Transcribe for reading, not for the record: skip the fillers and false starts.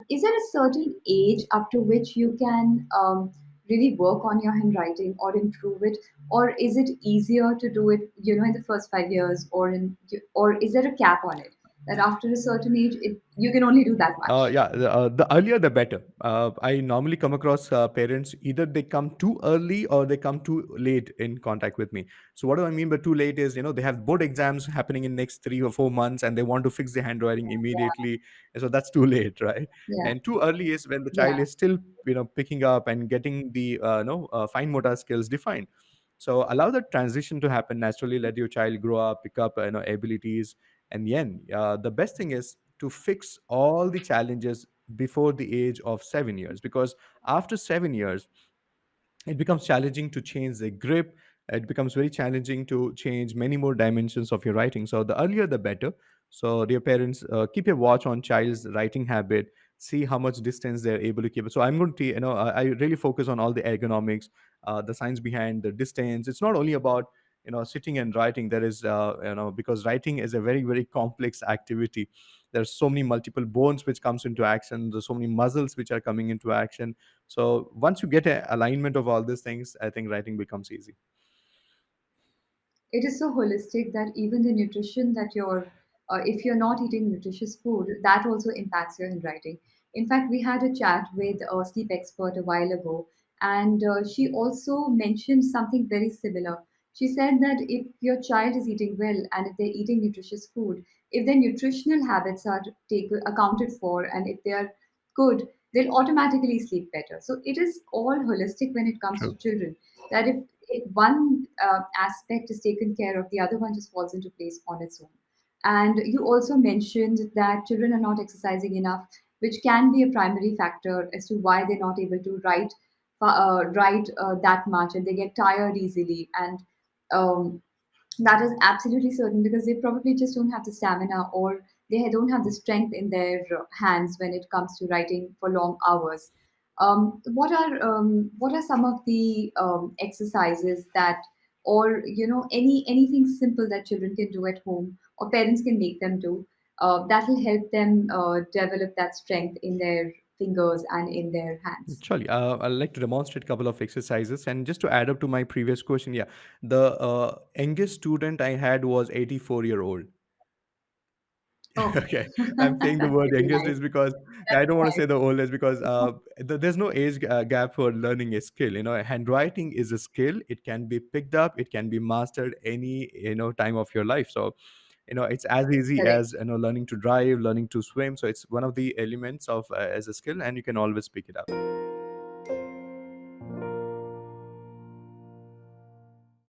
is there a certain age up to which you can really work on your handwriting or improve it, or is it easier to do it, in the first 5 years, or is there a cap on it that after a certain age you can only do that much? Yeah, the earlier the better. I normally come across parents, either they come too early or they come too late in contact with me. So what do I mean by too late is, they have board exams happening in next 3 or 4 months and they want to fix the handwriting immediately. So that's too late, right? Yeah, And too early is when the child yeah. is still, picking up and getting the fine motor skills defined. So allow the transition to happen naturally. Let your child grow up, pick up abilities, and then the best thing is to fix all the challenges before the age of 7 years, because after 7 years it becomes challenging to change the grip. It becomes very challenging to change many more dimensions of your writing. So the earlier the better. So dear parents, keep a watch on child's writing habit, see how much distance they're able to keep. So I'm going to I really focus on all the ergonomics, the science behind the distance. It's not only about sitting and writing. There is because writing is a very, very complex activity. There's so many multiple bones which comes into action. There's so many muscles which are coming into action. So once you get a alignment of all these things, I think writing becomes easy. It is so holistic that even the nutrition that if you're not eating nutritious food, that also impacts your handwriting. In fact, we had a chat with a sleep expert a while ago, and she also mentioned something very similar. She said that if your child is eating well and if they're eating nutritious food, if their nutritional habits are accounted for, and if they are good, they'll automatically sleep better. So it is all holistic when it comes to True. children. That if one aspect is taken care of, the other one just falls into place on its own. And you also mentioned that children are not exercising enough, which can be a primary factor as to why they're not able to write that much, and they get tired easily. And um, that is absolutely certain because they probably just don't have the stamina, or they don't have the strength in their hands when it comes to writing for long hours. What are some of the exercises that, or anything simple that children can do at home or parents can make them do, that will help them develop that strength in their fingers and in their hands? Surely, I'd like to demonstrate a couple of exercises. And just to add up to my previous question, yeah, the youngest student I had was 84-year-old. Oh, Okay, I'm saying the that's word really youngest nice. is because I That's don't want to say nice. the oldest, because there's no age gap for learning a skill. Handwriting is a skill. It can be picked up. It can be mastered any time of your life. So it's as easy Correct. as learning to drive, learning to swim. So it's one of the elements of as a skill, and you can always pick it up.